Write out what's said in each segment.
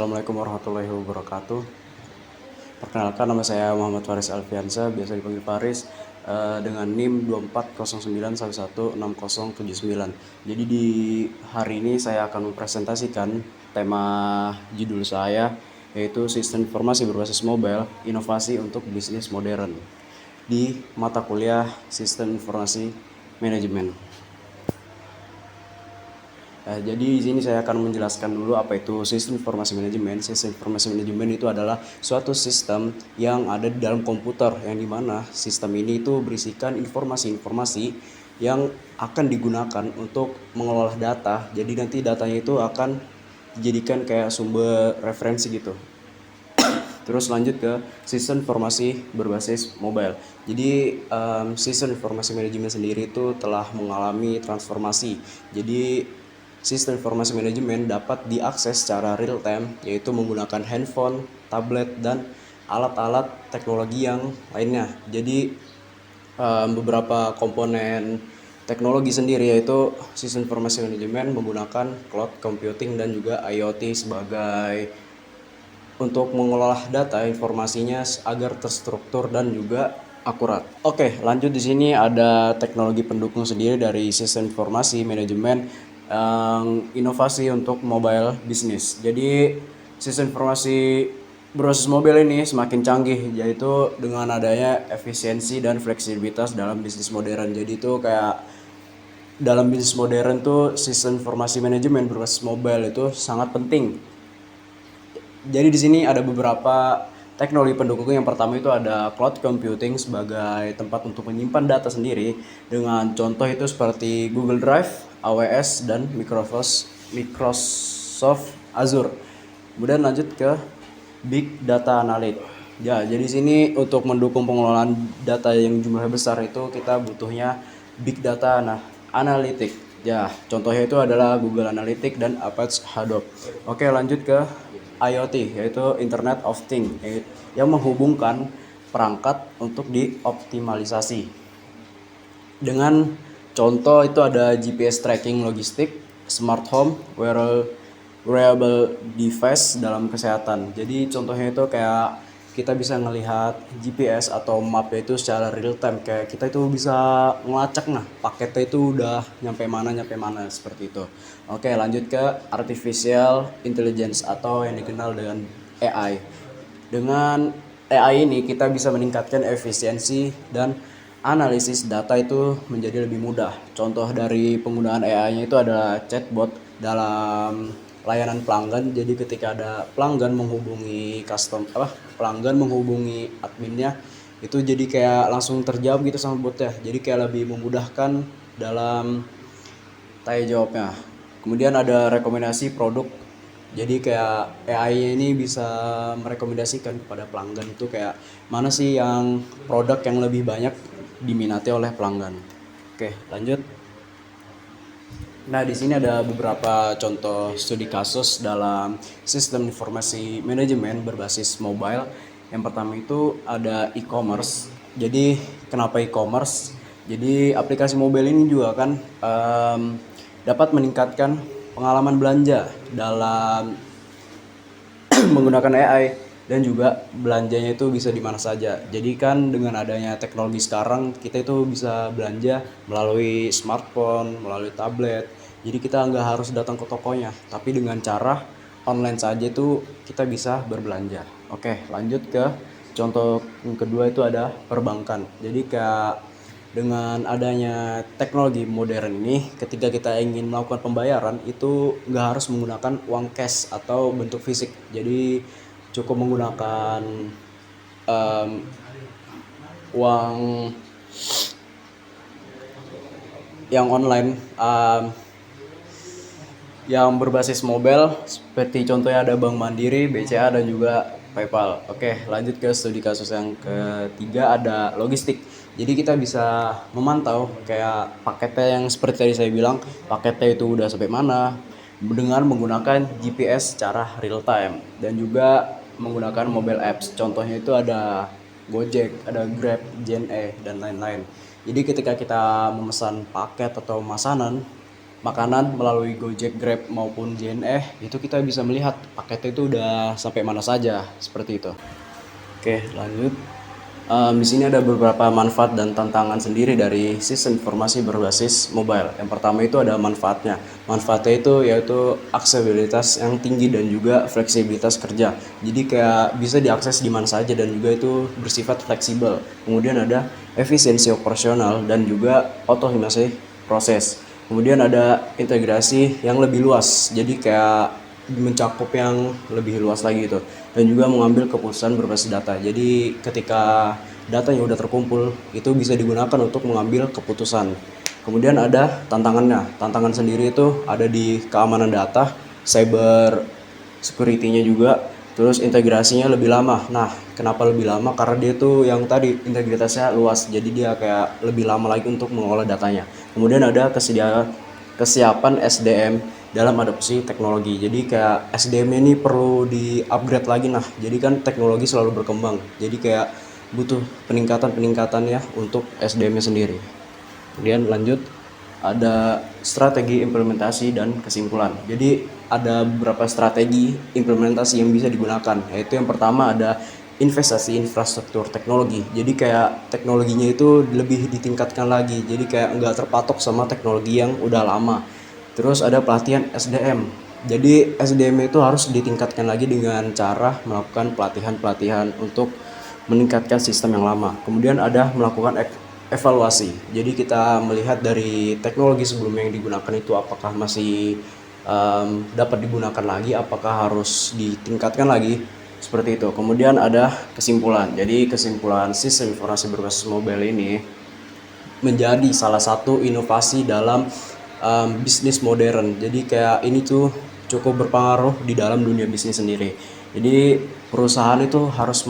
Assalamualaikum warahmatullahi wabarakatuh. Perkenalkan, nama saya Muhammad Faris Alfiansa, biasa dipanggil Faris, dengan NIM 2409116079. Jadi di hari ini saya akan mempresentasikan tema judul saya, yaitu Sistem Informasi Berbasis Mobile, Inovasi untuk Bisnis Modern di mata kuliah Sistem Informasi Manajemen. Jadi di sini saya akan menjelaskan dulu apa itu sistem informasi manajemen. Sistem informasi manajemen itu adalah suatu sistem yang ada di dalam komputer, yang dimana sistem ini itu berisikan informasi-informasi yang akan digunakan untuk mengelola data. Jadi nanti datanya itu akan dijadikan kayak sumber referensi gitu. Terus lanjut ke sistem informasi berbasis mobile. Jadi sistem informasi manajemen sendiri itu telah mengalami transformasi. Jadi sistem informasi manajemen dapat diakses secara real time, yaitu menggunakan handphone, tablet, dan alat-alat teknologi yang lainnya. Jadi beberapa komponen teknologi sendiri, yaitu sistem informasi manajemen menggunakan cloud computing dan juga IoT sebagai untuk mengolah data informasinya agar terstruktur dan juga akurat. Oke, lanjut. Di sini ada teknologi pendukung sendiri dari sistem informasi manajemen, inovasi untuk mobile business. Jadi sistem informasi berbasis mobile ini semakin canggih, yaitu dengan adanya efisiensi dan fleksibilitas dalam bisnis modern. Jadi itu kayak dalam bisnis modern tuh sistem informasi manajemen berbasis mobile itu sangat penting. Jadi di sini ada beberapa teknologi pendukung. Yang pertama itu ada cloud computing sebagai tempat untuk menyimpan data sendiri, dengan contoh itu seperti Google Drive, AWS, dan Microsoft Azure. Kemudian lanjut ke Big Data Analytics. Ya, jadi sini untuk mendukung pengelolaan data yang jumlahnya besar itu kita butuhnya Big Data Analytics. Ya, contohnya itu adalah Google Analytics dan Apache Hadoop. Oke, lanjut ke IoT, yaitu Internet of Things, yang menghubungkan perangkat untuk dioptimalisasi. Dengan contoh itu ada GPS tracking logistik, smart home, wearable device dalam kesehatan. Jadi contohnya itu kayak kita bisa ngelihat GPS atau map itu secara real time, kayak kita itu bisa ngelacak paketnya itu udah nyampe mana seperti itu. Oke, lanjut ke artificial intelligence atau yang dikenal dengan AI. Dengan AI ini kita bisa meningkatkan efisiensi dan analisis data itu menjadi lebih mudah. Contoh dari penggunaan AI-nya itu adalah chatbot dalam layanan pelanggan. Jadi ketika ada pelanggan menghubungi pelanggan menghubungi adminnya, itu jadi kayak langsung terjawab gitu sama botnya. Jadi kayak lebih memudahkan dalam tanya jawabnya. Kemudian ada rekomendasi produk. Jadi kayak AI ini bisa merekomendasikan kepada pelanggan itu kayak mana sih yang produk yang lebih banyak diminati oleh pelanggan. Oke, lanjut. Nah, di sini ada beberapa contoh studi kasus dalam sistem informasi manajemen berbasis mobile. Yang pertama itu ada e-commerce. Jadi kenapa e-commerce? Jadi aplikasi mobile ini juga kan dapat meningkatkan pengalaman belanja dalam menggunakan AI, dan juga belanjanya itu bisa di mana saja. Jadi kan dengan adanya teknologi sekarang, kita itu bisa belanja melalui smartphone, melalui tablet. Jadi kita nggak harus datang ke tokonya, tapi dengan cara online saja itu kita bisa berbelanja. Oke, lanjut ke contoh yang kedua itu ada perbankan. Jadi dengan adanya teknologi modern ini, ketika kita ingin melakukan pembayaran itu nggak harus menggunakan uang cash atau bentuk fisik. Jadi cukup menggunakan uang yang online, yang berbasis mobile, seperti contohnya ada Bank Mandiri, BCA, dan juga PayPal. Oke, lanjut ke studi kasus yang ketiga, ada logistik. Jadi kita bisa memantau kayak paketnya, yang seperti tadi saya bilang, paketnya itu udah sampai mana dengan menggunakan GPS secara real time, dan juga menggunakan mobile apps. Contohnya itu ada Gojek, ada Grab, JNE, dan lain-lain. Jadi ketika kita memesan paket atau pemesanan, makanan melalui Gojek, Grab maupun JNE, itu kita bisa melihat paketnya itu udah sampai mana saja, seperti itu. Oke, lanjut. Di sini ada beberapa manfaat dan tantangan sendiri dari sistem informasi berbasis mobile. Yang pertama itu ada manfaatnya. Manfaatnya itu yaitu aksesibilitas yang tinggi dan juga fleksibilitas kerja. Jadi kayak bisa diakses di mana saja dan juga itu bersifat fleksibel. Kemudian ada efisiensi operasional dan juga otomatisasi proses. Kemudian ada integrasi yang lebih luas. Jadi kayak mencakup yang lebih luas lagi gitu, dan juga mengambil keputusan berbasis data. Jadi ketika data yang udah terkumpul itu bisa digunakan untuk mengambil keputusan. Kemudian ada tantangan sendiri itu ada di keamanan data, cyber security-nya juga, terus integrasinya lebih lama. Nah, kenapa lebih lama? Karena dia tuh yang tadi integritasnya luas, jadi dia kayak lebih lama lagi untuk mengolah datanya. Kemudian ada kesiapan SDM dalam adopsi teknologi. Jadi kayak SDM ini perlu di-upgrade lagi. Nah, jadi kan teknologi selalu berkembang. Jadi kayak butuh peningkatan ya untuk SDM-nya sendiri. Kemudian lanjut, ada strategi implementasi dan kesimpulan. Jadi ada beberapa strategi implementasi yang bisa digunakan. Yaitu yang pertama ada investasi infrastruktur teknologi. Jadi kayak teknologinya itu lebih ditingkatkan lagi. Jadi kayak nggak terpatok sama teknologi yang udah lama. Terus ada pelatihan SDM. Jadi SDM itu harus ditingkatkan lagi dengan cara melakukan pelatihan-pelatihan untuk meningkatkan sistem yang lama. Kemudian ada melakukan evaluasi. Jadi kita melihat dari teknologi sebelumnya yang digunakan itu apakah masih dapat digunakan lagi, apakah harus ditingkatkan lagi, seperti itu. Kemudian ada kesimpulan. Jadi kesimpulan sistem informasi berbasis mobile ini menjadi salah satu inovasi dalam bisnis modern. Jadi kayak ini tuh cukup berpengaruh di dalam dunia bisnis sendiri. Jadi perusahaan itu harus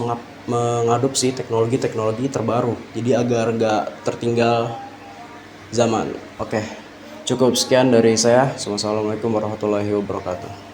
mengadopsi teknologi-teknologi terbaru. Jadi agar nggak tertinggal zaman. Oke, cukup sekian dari saya. Wassalamualaikum warahmatullahi wabarakatuh.